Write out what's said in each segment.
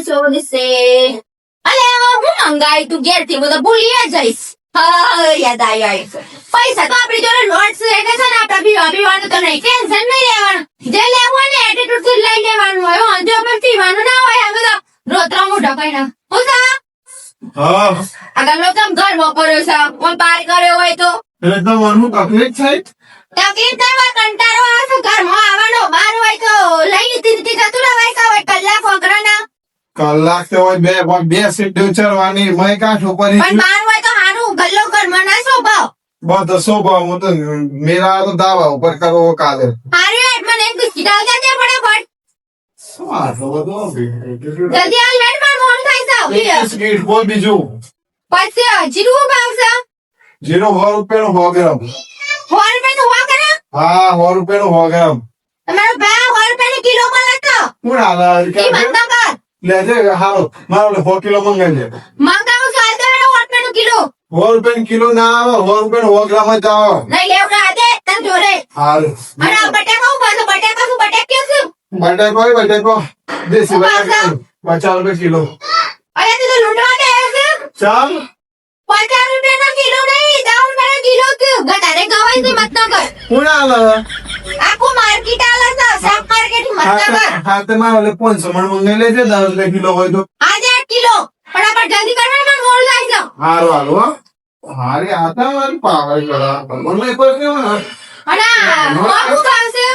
સોળસે અલે હું મંગાઈ તું ઘેર થી બધું ભૂલી જઈશ. હા યાદ આવ્યું. પૈસા તો આપણી જોડે નોટ છે એટલે છે ને આપણે પીવાનું તો નહીં, ટેન્શન નહીં લેવાનું. જે લેવું હોય ને એટીટ્યુડ થી લઈ લેવાનું હોય. જો આપણે પીવાનું ના હોય અમે તો રોતરા મોઢા કઈ હું સા હા આગળ લોકો ઘરમાં કર્યો છે કોઈ પાર કર્યો હોય તો એટલે તમારું તકલીફ થાય. તકલીફ થાય હોય, કંટાળો આવે છે ઘરમાં આવવાનો. બહાર હોય તો લઈ લીધી જતું રહેવાય છે હોય કલાક વગરના. કલાક તો હોય બે સીટ ચડવાની મય કાઠું પડી પણ બહાર હોય તો સારું ગલ્લો ઘરમાં ના સ્વભાવ બધો સ્વભાવ હું તો મેરા તો દાવા ઉપર કરવો કાલે સારું યાર મને એક બિસ્કિટ આવતા દે ફટાફટ. શું આટલો બધો જલ્દી આ લેટ માર મોન થાય છે. બિસ્કિટ બોલ બીજું પછી જીરું ભાવ છે જીરો 100 રૂપિયાનો 100 ગ્રામ. 100 રૂપિયા નું ગ્રામ. હા 100 રૂપિયાનો 100 ગ્રામ. તમારો ભાવ 100 રૂપિયા કિલો મળે તો કોણ હાલા ઈ બંધ કર. લેજે હાલો મારો 100 કિલો મંગાવી લે. મંગાવું ચાલ દે 100 રૂપિયા કિલો. 100 રૂપિયા કિલો ના આવે 100 રૂપિયા 100 ગ્રામ જ આવે. નહીં લેવ ના દે તન જોડે. હારું અને આ બટાકા ઉભા છે બટાકા શું બટાકા શું બટાકો દેશી બટાકો 50 રૂપિયા કિલો. અરે તું તો લૂંટવા દે છે. ચાલ 50 રૂપિયા કિલો નહીં 10 રૂપિયા કિલો કે ગટારે ગવાય છે મત ન કર. કોણ હાલા આખું માર્કેટ આલા છે શાક માર્કેટ મત ન કર. હા તે મારે 500 મણ મંગાઈ લેજે 10 રૂપિયા કિલો હોય તો. આજે 8 કિલો ફટાફટ જલ્દી કરવા મને મોડ લાગી જાવ. હારું હાલો હારી આતા મારી પાવર કરા મને પર કેવો ને અને મોકું ખાવશે.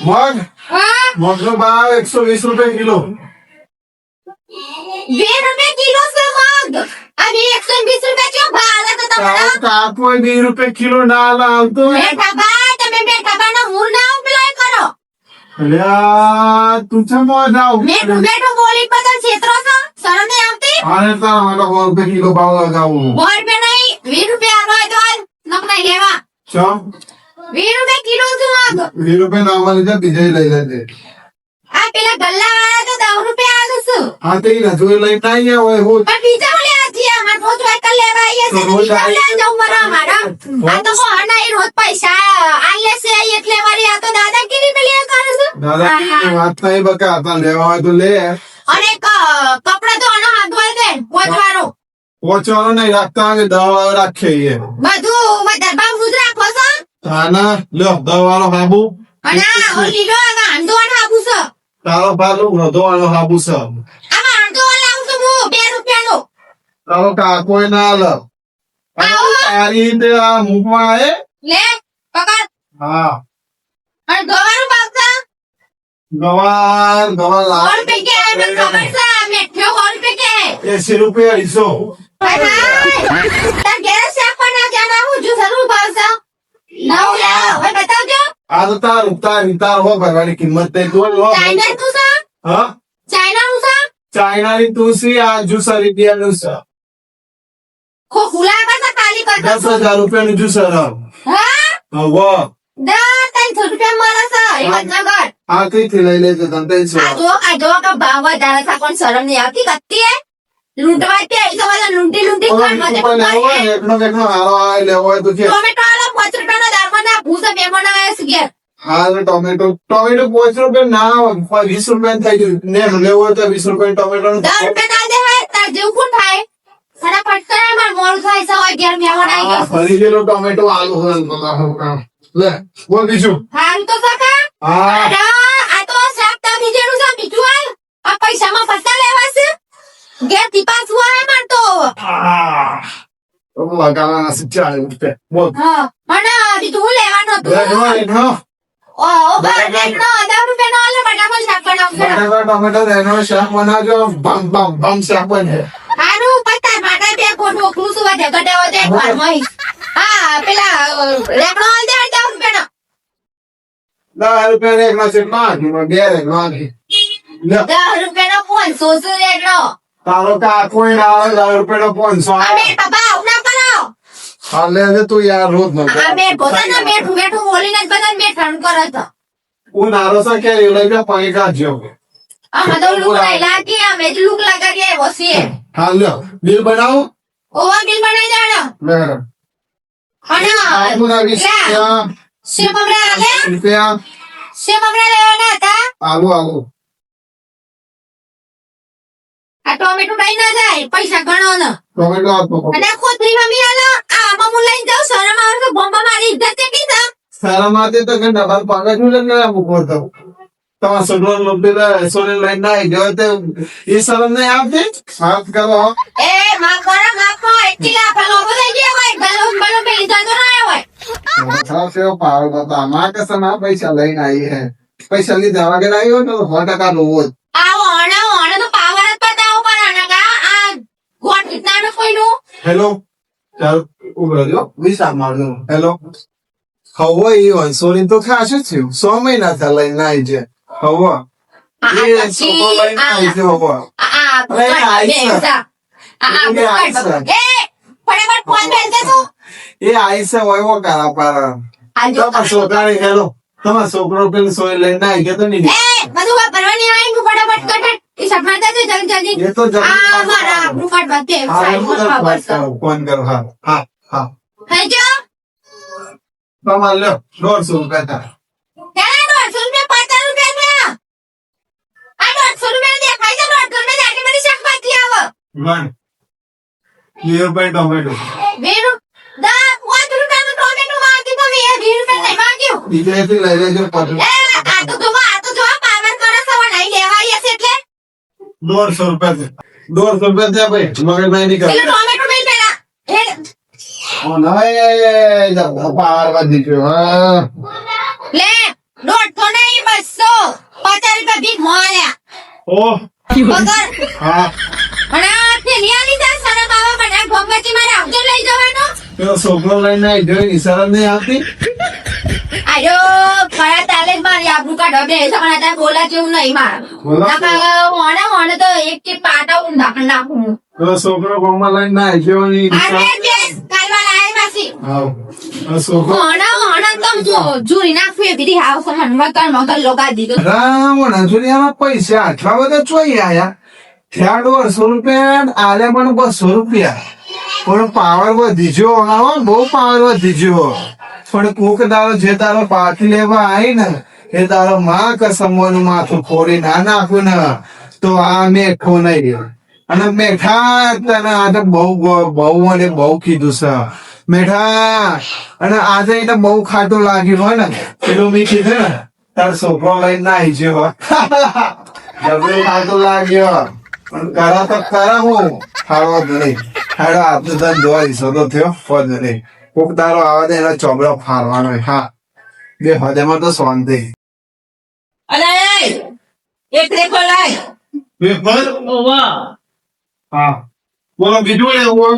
મગ હા મગનો ભાવ 120 રૂપિયા કિલો. 2 રૂપિયા કિલો છે મગ. આ 120 રૂપિયા ચો ભાવ આલે તો તમારો. કાકો 2 રૂપિયા કિલો ના આવતો બેઠા બા તમે બેઠા બા નો મૂળ ના ઉપલાય કરો. અલ્યા તું છે મો જાવ બેઠું બેઠું બોલી બદલ છેતરો છો શરમ નહીં આવતી. આને તારા માટે 100 રૂપિયા કિલો ભાવ લગાવું. 100 રૂપિયા નહીં 20 રૂપિયા આલો તો હાલ નક નહીં લેવા. ચમ 20 રૂપિયા કિલો છે મગ. 20 રૂપિયા ના મળી જાય બીજે લઈ લેજે. આ પેલા ગલ્લા વાળા તો 10 રૂપિયા આલે છે. હા તે ના જોઈ લઈ ના હોય હું પણ બીજા ઓલે આજી અમાર રોજ વાયકલ લેવા આઈએ છે. તો રોજ બીજા ઓલે જાઉં મારા મારા. આ તો કોહના એ રોજ પૈસા આલે છે એટલે વારી આ તો દાદાગીરી પેલી કરે છે. દાદા વાત નહીં બકા હતા લેવા હોય તો લે. અને કપડા તો આનો હાથ ધોઈ દે પોચવાનો. પહોંચવાનું નહીં રાખતા કે દવા રાખીએ બધું બધા ભાવ સુધ રાખો છો. હા ના લ્યો દવાનો હાબુ અને આ લીલો આંધો અને આબુ છે. તારો ભાલો વધવાનો હાબુ છે. આમાં આંધો લાવું છું હું 2 રૂપિયાનો. તારો કાકો ના લ તારી રીતે આ મૂકવા આવે લે પકડ. હા અને ગવાનું ભાવ છે ગવાર 100 રૂપિયા કે મને ખબર છે મેઠ્યો 100 રૂપિયા કે 80 રૂપિયા ઈસો. તાર ઘેર શાક બના જાના હું જો જરૂર ભાવ છે. નવ લાવ હવે બતાવજો. આ તો તાર હો ભરવાની કિંમત તે તો લો. ચાઇના નું છે હા ચાઇના નું છે. ચાઇનાની તુસી આ જ્યુસર રૂપિયાનું છે. ખોખુલા બસ ખાલી કરતો 10,000 રૂપિયાનું જ્યુસર. હા હવે 300 રૂપિયા મળે છે હિંમતનગર. આ કઈથી લઈ લેજો તને આ જો કે ભાવ વધારે છે પણ શરમ નહીં આવતી કત્તી હે લૂંટવા તે આઈ તો બધા લૂંટી એકનો હારો આ લેવો હોય તો કે ટોમેટો આલો 5 રૂપિયાનો દારમાં ના ભૂસે મહેમાન આવે છે ઘેર. હા ટોમેટો 5 રૂપિયા ના 20 રૂપિયા થઈ ગયું ને લેવો હોય તો 20 રૂપિયા ટોમેટો 10 રૂપિયા ના દેવાય તાર જેવું કોણ થાય. ફટાફટ કરે માર મોડું થાય છે હોય ઘેર મહેમાન આવી ગયો. ફરી ગયેલો ટોમેટો આલુ હોય લે બોલ બીજું હાલ તો સકા. હા આ તો શાક તો બીજેનું છે બીજું હાલ. આ પૈસામાં પૈસા લેવા છે ઘેર થી પાછું આવે માર તો. લગાવવાના છે 40 રૂપિયા બોલ હા અને બીજું હું લેવાનું હતું. એકનો ઓ બારનો 10 રૂપિયાનો આલે બટાકો શાક બનાવશે. ટોમેટો એનો શાક બનાવજો બમ બમ બમ શાક બને. આનું પત્તા માટે બે કોટ ઓખલું સુવા દે ગડેવો દે ઘરમાં. હા પેલા લેકડો આલ દે 10 રૂપિયાનો. 10 રૂપિયા એકનો છે ના બે એકનો આની 10 રૂપિયાનો 500 છે લેકડો. તારો કાકો ના 10 રૂપિયાનો 500 આ બેટ બાબા ઉના કરો. હા લે તું યાર રોજ ન આ બેટ પોતાના બેઠું બેઠું બોલીને જ બધાને બેઠાણ કરે તો. હું નારો સા કે લઈ જા પાણી કાઢજો. આમાં તો લુક લાગી અમે જ લુક લગાડીએ વસીએ. હા લ્યો બિલ બનાવો. ઓવા બિલ બનાવી દેવાનો. બરાબર અને આપુના 20 રૂપિયા સેવ બમરા લે 20 રૂપિયા સેવ બમરા લેવાના હતા. આલુ આ ટોમેટો લઈ ના જાય પૈસા ગણો ને ટોમેટો આપો અને કોથળીમાં બી આલો આમાં હું લઈને જાઉં શરમ આવે તો બોમ્બા મારી ઇજ્જત કેટલી છે સારા માટે તો કે ડબલ પાકા છું ને મૂકો તો તમારા છોકરો પેલા સોને લઈને ના આવી ગયો તો એ શરમ નહીં આવતી માફ કરો એ માફ કરો એટલી લાપા લોકો થઈ ગયા હોય ગલો બલો પેલી જતો ના હોય સાવ સેવ પાવર બતા માં કે સના પૈસા લઈને આવી હે પૈસા લીધા વગર આવ્યો તો 100% નો હોત આવો ઓણે તો પાવર જ બતાવો પણ આના આ ગોટ કિતનાનો કોઈનું હેલો ચાલ ઉભરો જો વિસા મારનો હેલો હવો એ વંશોની તો ખાસ જ થયું 100 મહિના થયા લઈને આવી છે હવો એ છોકરો લઈને આવી છે હવો એ આવી છે હોય કારા પારા તમારા છોકરાને હેલો તમારા છોકરો પેલું સોય લઈને આવી ગયો તો નહીં બધું વાપરવાની આવી તું ફટાફટ કટ એ સપના જલ્દી જલ્દી એ તો જલ્દી આ મારા રૂપાટ બાતે ફોન કરો હા હા હા હે જો તમારે લ્યો 150 રૂપિયા તારા કેલા 150 રૂપિયા 50 રૂપિયા આ 150 રૂપિયા દેખાય છે 150 રૂપિયા આટલી બધી શાકભાજી આવે વન ક્લિયર બાય ટોમેટો વેરું દા 5 રૂપિયાનું ટોમેટો માંગી તો મેં 20 રૂપિયા નહીં માંગ્યું બીજેથી લઈ લેજો પાછું આ તો જો પાવર કરે સવા નહીં લેવાય છે એટલે 150 રૂપિયા થયા ભાઈ મગજ નહીં નીકળ પેલો ટોમેટો મેં પેલા હે ઓ નહીં પાર વધી ગયો હા લે 150 નહીં 200 50 રૂપિયા ભીખ મોલ્યા ઓ પકડ હા અને આ થેલિયા લીધા સરા બાબા મને ભોગવતી મારે આવજો લઈ જવાનો પેલો છોકરો લઈને આવી ગયો ઈશારા નહીં આવતી આયો ફળા તાલે જ મારી આબરૂ કાઢો બે સણા તા બોલા જેવું નહીં માર ઓણે તો એક કે પાટા ઊંધા કરી નાખું પેલો છોકરો ગામમાં લઈને આવી ગયો ની અરે બેસ કાલવા લાય માસી હા છોકરો ઓણે તમ જો જુરી નાખવી દીધી હાવ સમન મકર લોકા દીધું રાવણ હજુરિયામાં પૈસા આટલા બધા ચોઈ આયા થયા 150 રૂપિયા આલે પણ 200 રૂપિયા પણ પાવર વધી ગયો આવો બહુ પાવર વધી ગયો પણ કોક દાડો જે તારો પાર્ટી લેવા આવી ને એ તારો માં કસમવાનું માથું ફોડી ના નાખું ને તો આ મેઠો નહીં અને મેઠા તને આજે બહુ મને બહુ કીધું છે મેઠા અને આજે એને બહુ ખાટું લાગ્યું હોય ને પેલું મેં કીધું ને તાર છોકરો લઈને નાહી ગયો જબરું ખાટું લાગ્યો પણ કરા તો કરા હું હારો જ નહીં હાડો આપતો તને જોવા ઈસો થયો પદ નહીં કોક તારો આવા દે એનો ચોબડો ફારવાનો હા બે હદેમાં તો શાંતિ અલે એક રેખો લાય પેપર ઓવા હા બોલો બીજું લેવું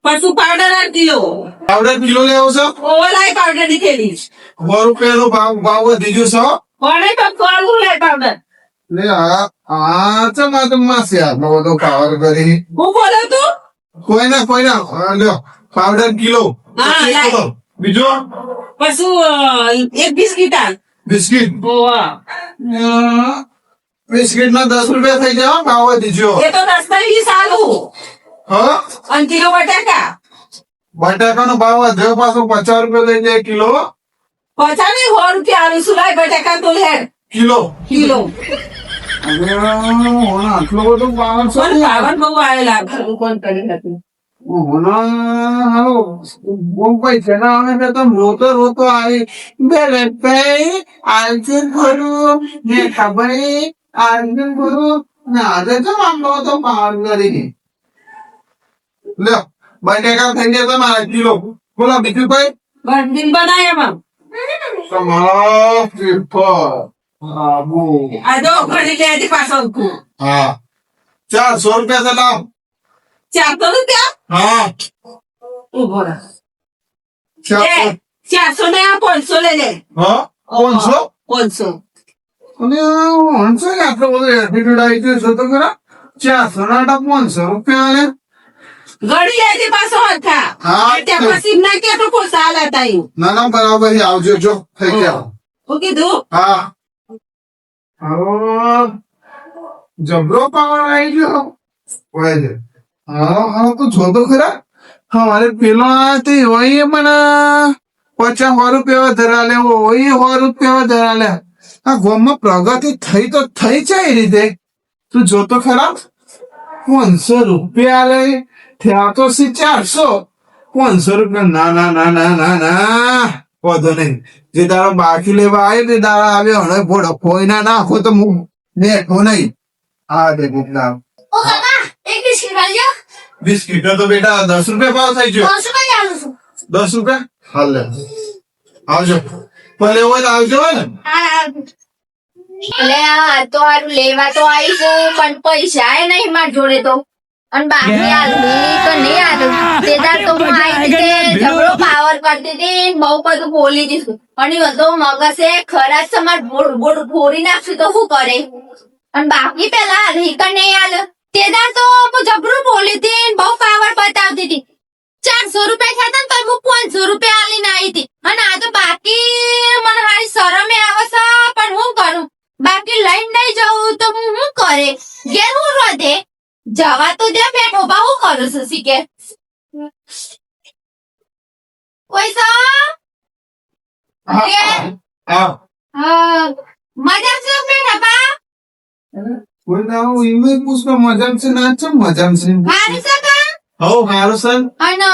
પરસુ પાવડર આ કિલો પાવડર કિલો લેવો છો ઓવા લાય પાવડર ની થેલી 100 રૂપિયાનો ભાવ વધી ગયો છો કોને તો કોળું લે પાવડર લે આ ચમા તો માસી આટલો બધો પાવર કરી હું બોલું તું કોઈ ના લ્યો પાવડર કિલો હા, લાય. બીજો પરસુ એક બિસ્કિટ આ બિસ્કિટ ઓવા બિસ્કિટ ના 10 રૂપિયા થઈ જાય ભાવ વધી ગયો એ તો 10 ની સાલું હા અને કિલો બટાકા બટાકાનો ભાવ વધ્યો પાછો 50 રૂપિયા લઈ જાય કિલો 50 ની 100 રૂપિયા આલુ સુલાય બટાકા તો લે કિલો કિલો આટલો બધો પાવર છે પણ પાવર બહુ આવેલા ઘરું કોણ કરી હતી બહુ પૈસા ના આવે તો રોતો આવી બેલે ભાઈ આલચુર ભરું ને ખબર આલચુર ભરું ને આજે તો મામલો તો પાવર કરી લ્યો બટેકા થઈ ગયા તમારા કિલો બોલો બીજું કઈ બંધીન બનાવ્યા તમારો પેપર આબુ આ દો ઘડી લે હતી પાછળ કુ હા 400 રૂપિયા છે લાવ 400 રૂપિયા હા ઉભો રહે 400 400 ને આ 500 લે લે હા 500 500 અને 500 ને આટલો બધો એટીટ્યુડ આવી ગયો છે તો ખરા 400 ના 500 રૂપિયા ને ઘડી લે હતી પાછો હતા હા. ત્યાં પછી ના કે તો કોઈ સાલ હતા ઈ ના બરાબર છે. આવજો જો થઈ ગયા હું કીધું હા જબરો પાવર આવી ગયો ઓય હા તો જો તો ખરા હમારે પેલો તે હોય મને 50 રૂપિયા ધરા લે હોય 100 રૂપિયા ધરા લે આ ગામમાં પ્રગતિ થઈ તો થઈ છે એ રીતે તું જોતો ખરા 500 રૂપિયા લઈ થયા તો 400. 500 રૂપિયા ના ના ના ના ના ના વધો નહીં. જે તારો બાકી લેવા આવે તે તારા આવ્યો હવે ભોળો કોઈ ના નાખો તો હું બેઠો નહીં. આ દે ગુપના ઓ કાકા એક બિસ્કિટ આલજો. બિસ્કીટ તો બેટા 10 રૂપિયા ભાવ થઈ ગયો. 500 રૂપિયા આલું છું. 10 રૂપિયા હાલ લે આવજો. ભલે હોય તો આવજો ને. એટલે આ તો હારું લેવા તો આવીશું પણ પૈસા એ નહીં માર જોડે તો અને બાકી આલવી તો નહીં આલું. તે દાડ તો હું આવી રીતે ઝઘડો પાવર કરતી હતી ને બહુ બધું બોલી દીધું પણ એ બધો મગજે ખરા સમાર બોડ ફોડી નાખશું તો શું કરે અને બાકી પેલા આલી કે નહીં આલ. તે દાડ તો હું ઝઘડું બોલી હતી ને બહુ પાવર બતાવતી હતી. 400 રૂપિયા થયા હતા ને તો હું 500 રૂપિયા આલીને આવી હતી અને આ તો બાકી મને હારી શરમે આવે છે પણ હું કરું બાકી લઈને નહીં જવું તો હું શું કરે ઘેર હું રોધે જવા તો દે બેઠો બા હું કરું છું શીખે પૈસા આવ મજા છે બેઠા બા કોઈ ના હું ઈમે પૂછતો મજામ છે ના છે મજામ છે હારું છે કા હો હારું સન અને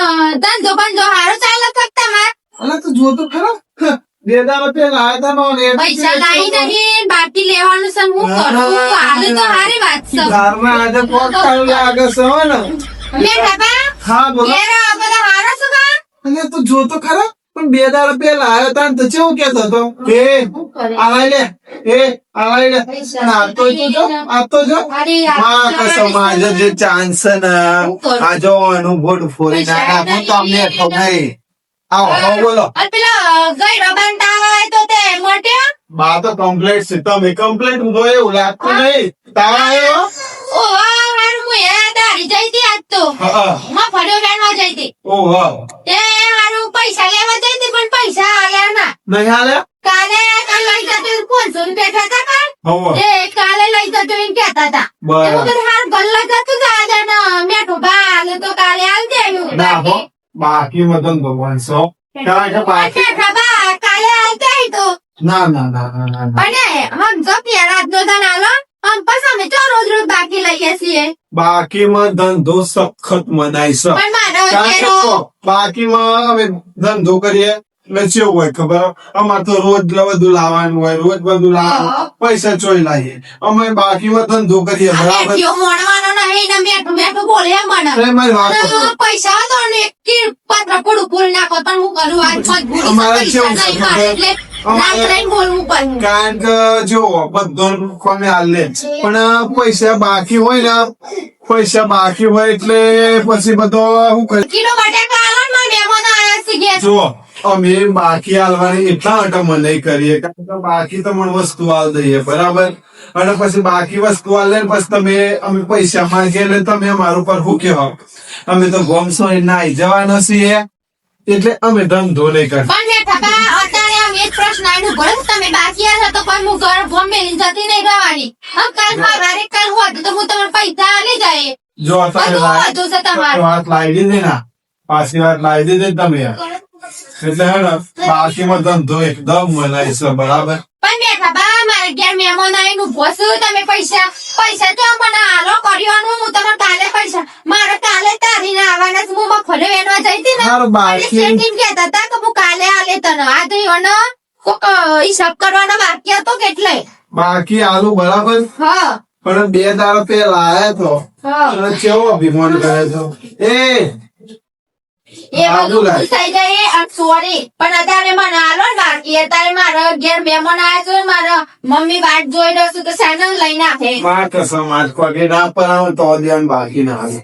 ધંધો બંધો હારો ચાલે છે તમાર અલા તું જોતો ખરા 2000 રૂપિયા લાયા તા નો ને પૈસા લાવી નહીં બાકી લેવાનું છે હું કરું હાલ તો હારી વાત છે ઘરમાં આજે કોક ટાઈમ લાગે છે હો ને બેઠા બા હા બોલો ઘેર આ બધા હારા છે કા અને તું જોતો ખરા પણ 2000 રૂપિયા લાયો તા ને તો કેવું કેતો હતો એ આલાઈ લે આલાઈ લે અને આ તો જો માં કા સમાજ જે ચાન્સ ને આ જો અનુભવ ફોરી નાખા હું તમને ઠોકાઈ આવો બોલો અને પેલા ગઈડો બંટા હોય તો તે મોટ્યા બા તો કમ્પ્લીટ છે તમે કમ્પ્લીટ ઉભો એવું લાગતું નહીં તારા આવ્યો ઓ હારું હું એ દારી જઈતી આજ તો હા માં ફળ્યો વેણવા જઈતી ઓ વાહ તે હારું પૈસા લેવા જઈતી પણ પૈસા આલ્યા ના નહીં હાલે કાલે લઈ જતો 500 રૂપિયા થતા કા હવો તે કાલે લઈ જતો એમ કહેતા હતા બરાબર એવું હાર ગલ્લા જતું દાદા ના મેઠો બાલ તો કાલે આલ દેવું ના હો બાકી મદન ભગવાન સો કાલે બાકી કાલે આલ દે તો ના ના ના ના ના અને હમ તો પેલા નો ધન આલો હમ પછી અમે તો રોજ રોજ બાકી લઈએ છીએ બાકીમાં ધંધો સખત મનાય છે પણ મારો કારણ કે ઘેરો જો બાકીમાં અમે ધંધો કરીએ એટલે કેવું હોય ખબર અમારે તો રોજ બધું લાવવાનું હોય રોજ બધું લાવવાનું પૈસા ચોઈ લાવીએ અમે બાકીમાં ધંધો કરીએ બરાબર મેઠિયો મોણવાનો નહીં ને મેઠું મેઠું બોલે મને એ મારી વાત કરો. પૈસા તો ને કે પત્ર પડું ફૂલ નાખો પણ હું કરું આજ મજબૂરી અમારે છે, પૈસા કેવું છે નહીં મારે એટલે અમારે- રાત રહીને બોલવું પડે કારણ કે જો બધો કોને હાલે પણ પૈસા બાકી હોય ને પૈસા બાકી હોય એટલે પછી બધો શું કરે કિલો બટાકા આલો ને મારા મહેમાનો આયા છે ઘેર. જો અમે બાકી હાલવાની એટલા માટે મનાઈ કરીએ કારણ કે બાકી તો મને વસ્તુ હાલ દઈએ બરાબર અને પછી બાકી વસ્તુ હાલ દે ને પછી તમે અમે પૈસા માંગીએ એટલે તમે અમારું પર શું કહેવા અમે તો ગોમસો નાઈ જવાના છીએ એટલે અમે ધંધો નહીં કરતા પણ બેઠા બા અત્યારે આમ એ જ પ્રશ્ન આયનો ભલે તમે બાકી આવ્યા તો પણ હું ઘર બોમ્બે લઈને જતી નહીં રહેવાની હમ કાલ મારે કાલ હોત તો હું તમને પૈસા આલી જાય જો તમે બધું વધુ છે તમારું. વાત લાવી દીધી ને પાછી વાત લાવી દીધી ને તમે એટલે હે ને બાકીમાં ધંધો એકદમ મનાય છે બરાબર પણ બેઠા બા મારે ઘેર મહેમાન આવીને ઉભો છું તમે પૈસા તો મને હાલો કર્યોનું હું તમને કાલે પૈસા મારે કાલે તારીને આવવાના છે. હું મફળે વેણવા જઈતી ને હારું, બાકી- એટલે શેઠીને કહેતા હતા કે હું કાલે આલે તને આ તો એનો કોક હિસાબ કરવાનો બાકી હતો કેટલે બાકી આલુ બરાબર હા પણ 2 દાડા પેલા આયા તો હા અને કેવો અભિમાન કરે છો એ એ બધું ભૂલ થઈ જાય અને સોરી પણ અત્યારે મને હાલો ને બાકી અત્યારે મારા ઘેર મહેમાન આવ્યા છે મારા મમ્મી વાટ જોઈ રહ્યો છું કે સાને લઈને આપે માં કસમ આજ કોકે ના પરાવ તો ધ્યાન બાકી ના આવે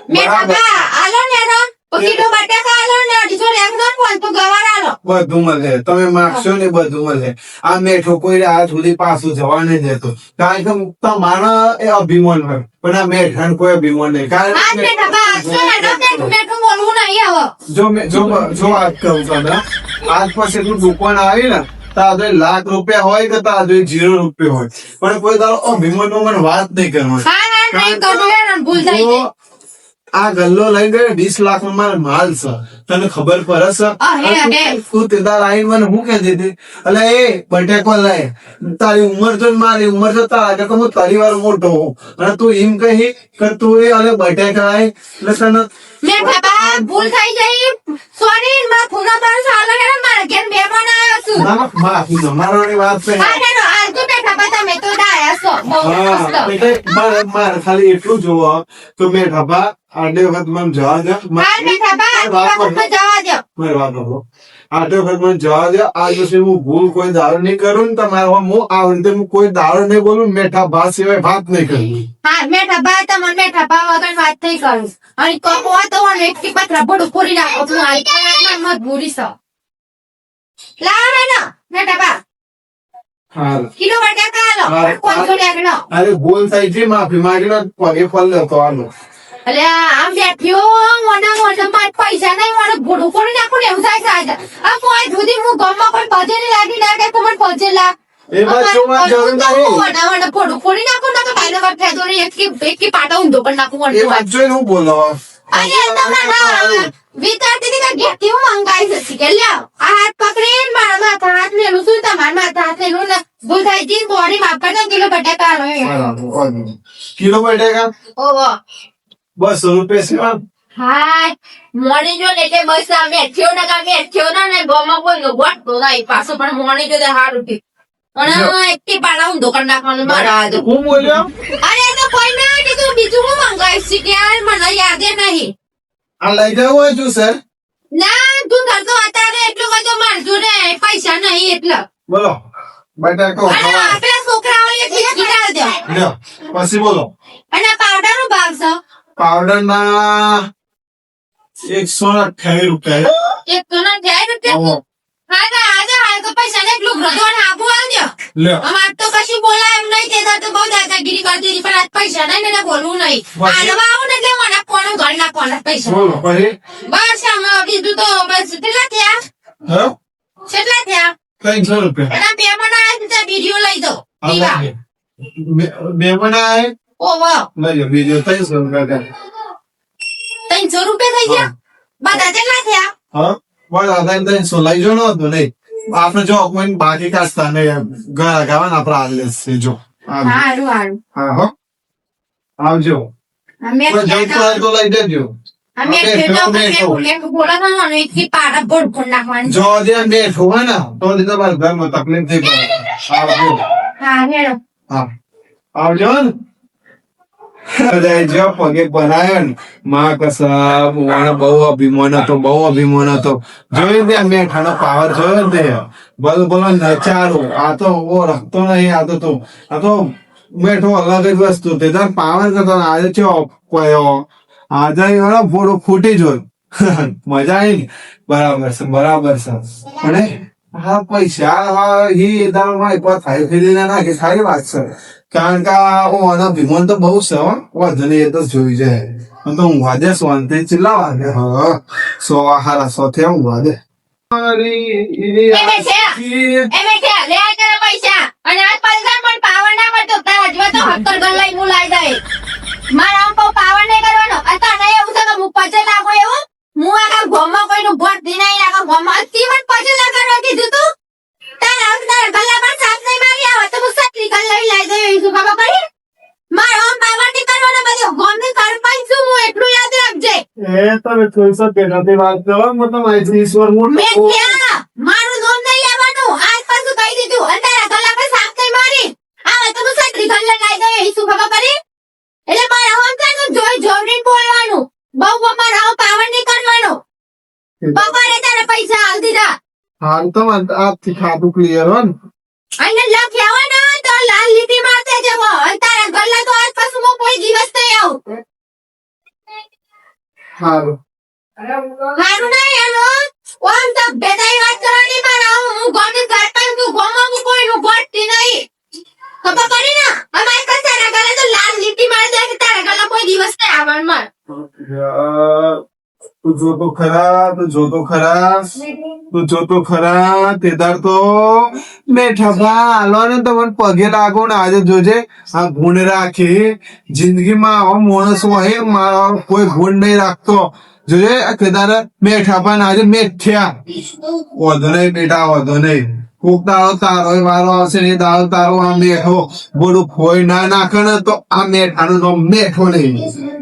મેઠા બા આલો ને રો કિલો બટાકા આલો ને 250 લેમનો પણ તો ગવાર આલો બધું મળે તમે માગશો ને બધું મળે આ મેઠો કોઈ આ સુધી પાછું જવા નહીં દેતો કારણ કે તમારા એ અભિમાન હોય પણ આ મેઠાને કોઈ અભિમાન નહીં આ કારણ મેઠા બા શું ને મેઠું બોલવું નહીં હવે જો વાત કહું તને આજ પછી તું દુકાન આવી ને તાજો લાખ રૂપિયા હોય કે તાજો 0 રૂપિયા હોય પણ કોઈ તારો અભિમાન મને વાત નહીં કરવાની હા નહીં કરું ને ભૂલ થઈ ગઈ આ ગલ્લો લઈ ગયો 20 લાખ નો મારો માલ છે, તને ખબર પડે છે? અહે, અહે. તું તે દાર આઈને મને હું કહેતી હતી, એટલે એ બટેકો લાય, તારી ઉંમર જો ને મારી ઉંમર જો તારા કરતા હું તારી વાર મોટો હોઉં, અને તું એમ કહી કે તું એ અને બટેકા લાય એટલે તને મેં બાબા ભૂલ થઈ ગઈ, સોરી. મારા ફોનો પર ચાલે ને મારા ઘેર મહેમાન આવ્યો છું. ના ના, માફી જમાડવાની વાત છે. હા ને નો હાલ તો બેઠા બા તમે તો ડાયા છો બહુ મસ્ત. હા, એટલે મારે ખાલી એટલું જોવો તો મેં ઢબા આડે વખત મને જવા દે. હા બેઠા બા આટલા જવા દો. મારી વાત સાંભળો. આડે વખત મને જવા દે. આજ પછી હું ભૂલ કોઈ દારૂ નહીં કરું ને તમારે હું આ રીતે હું કોઈ દારૂ નહીં બોલું, મેઠા ભાત સિવાય વાત નહીં કરું. હા મેઠા બા તમને મેઠા બા વગર વાત નહીં કરું. અને કોકો તો મને એક પત્ર બડું પૂરી નાખો તું આ મજબૂરી છે. લાવો ને ના મેઠા બા હારું. કિલો બટાકા આલો હા. 500 લેગનો. અરે ભૂલ થઈ છે, માફી માંગીને પગે ફળ લેતો આનો. અલે આમ બેઠ્યો મને મારે પૈસા નહીં, મને ભોડું પૂરી નાખું ને એવું થાય છે આજે. આ કોઈ સુધી હું ગામમાં કોઈ પજે નહીં લાગી નાખે તો મને પજે લાગ. એ વાત જોવા જરૂર નહીં. મને ભોડું પૂરી નાખું ને તો કાંઈ વાર ફેદો નહીં એક પાટા ઊંધો પણ નાખું એ વાત જોઈને હું બોલો. અરે તમે ના વિચારતી હતી કે ઘેરથી હું મંગાઈ જતી કે લ્યો આ હાથ પકડીને મારા માથા હાથ લેલું છું, તમારા માથા હાથ લેલું ને ભૂલ થઈ ગઈ, બોડી માફ કરજો, કિલો બટાકા આલો એ. કિલો બટેકા ઓહો 200 રૂપિયા સેવા. હાય મોડી જો ને એટલે બસ આ મેઠ્યો ને ગોમાં કોઈનો ગોઠતો નહીં પાછો, પણ મોડી જો હારું થી અને એકટી પાડા ઊંધો કરી નાખવાનું મારા હાથ. હું બોલ્યો અરે તો કોઈ ના કીધું બીજું હું મંગાવીશ છે કે યાર મને યાદ નહીં. આ લઈ જવું હોય છું સર? ના તું કરતો અત્યારે એટલું બધું માર જોડે પૈસા નહીં એટલે. બોલો બટાકો અને આપણા છોકરાઓ એક બિસ્કીટ આલ દો. લ્યો પછી બોલો. અને પાવડર નો ભાવ છે પાવડર ના 128 રૂપિયા. એક તો ના જાય રૂપિયા. ઓહો. હા તો આજે હાલ તો પૈસા ને એટલું ગ્રધો ને આપું આવજો. લ્યો અમાર તો કશું બોલાય એમ નહીં, તે તો બહુ દાદાગીરી કરતી હતી, પણ આજ પૈસા નહીં ને બોલવું નહીં. આલવા આવું ને એટલે મને કોનું ઘર ના કોના પૈસા. બોલો પછી. બસ આમાં બીજું તો બસ કેટલા થયા હે કેટલા થયા 300 રૂપિયા. અને બે મને આ વિડીયો લઈ દો દીવા. બે બનાય ઓહો લઈ બીજો 300 રૂપિયા. 300 રૂપિયા થઈ ગયા. બધા કેટલા થયા? હા બસ આધાર 300 લઈ જો નતું નહીં. આપણે જો કોઈ બાકી કાઢતા નહીં ઘર ગાવાના આપણે હાલ લેશે જો. હારું હારું. હા હો આવજો. અમે કોઈ જમતું હોય તો લઈ દેજો. અમે બોલાવાનું એટલી પાડા ભોડ ભોડ નાખવાની. જો ત્યાં બેઠું હોય ને તો તમારા ઘરમાં તકલીફ થઈ પડે. આવજો. હા હેડો. હા આવજો ને. અરે જો પગે બનાવ્યો ને માં કસમ મને બહુ અભિમાન હતો. જોયું ત્યાં મેઠાનો પાવર જોયો ને તે બોલો બોલો નચારું. આ તો ઓ રખતો નહીં. આ તો મેઠો અલગ જ વસ્તુ તે તાર પાવર કરતો ને આજે છે કયો આજે ફોટો ફૂટી જોયું. મજા આવી ને. બરાબર છે અને હા પૈસા એ દાળમાં એક વાર થાય ખરીદી નાખે સારી વાત છે. કારણ કે આનો ભીમન તો બહુ છે વધુ નહીં એ તો જોઈ જાય. તો ઊંઘવા દે શાંતિ ચિલ્લા વાગે. હા 100 થયા ઊંઘવા દે. એમે છે લે આ કરે પૈસા અને આજ પૈસા પણ પાવર ના કરતો તારા જીવા તો હક્કર ગણ લઈ હું લાઈ જાય. મારા આમ પાવર નહીં કરવાનો. અત્યારે એવું છે કે હું પચે લાગો એવું હું આખા ગોમાં કોઈનું ભોટ દી નહીં આખા ગોમાં તીમન પચે લાગવાનો કીધું તું. તારા ગલ્લા પર સાપ નહીં મારી આવે તો હું સટલી ગલ્લા લઈ દઉં શું બાબા કરી. મારા આમ પાવર નહીં કરવાનો બધું ગોમની સરપંચ છું હું એટલું યાદ રાખજે. એ તમે થોડી પેલાથી વાત કરો મતલબ ઈશ્વર મેં ક્યાં મારું નામ નહીં લેવાનું આજ પાછું કહી દીધું. અને તારા ગલ્લા પર સાપ નહીં મારી આવે તો હું સટલી ગલ્લા લઈ દઉં શું બાબા કરી. એટલે મારા આમ થાય જોઈ જોઈને બોલવાનું. બહુ મારા આમ પાવર નહીં કરવાનો. બપોરે તારા પૈસા હાલ દીધા. હાલ તો આજથી ખાતું ક્લિયર હોય ને. અને લખ્યા હોય ને તો લાલ લીટી મારતે જવો. અને તારા ગલ્લા તો આજ પાછું હું કોઈ દિવસ નહીં આવું. સારું હારું નહીં એનું ઓમ તો બેદાઈ વાત કરવાની મારા હું ગોમની સરપંચ છું ગોમાં હું કોઈનું ગોઠતી નહીં. ખબર પડી ને અમારે તો તારા ગળે તો લાલ લીટી મારી દે કે તારા ગળા કોઈ દિવસ નહીં આવવાનું માર. તું જો તો ખરા તે દાર તો મેઠા હાલો ને તો મને પગે લાગો ને આજે જોજે આ ગુણ રાખી જિંદગીમાં આવો માણસ હોય મારો કોઈ ગુણ નહીં રાખતો જોજે કેદાર મેઠા ને આજે મેઠ્યા વધો નહીં બેટા વધો નહીં કોક દાડો તારો વારો આવશે ને એ દાડો તારો આ મેઠો બોલું ફોઈ ના નાખે ને તો આ મેઠાનું નામ મેઠો નહીં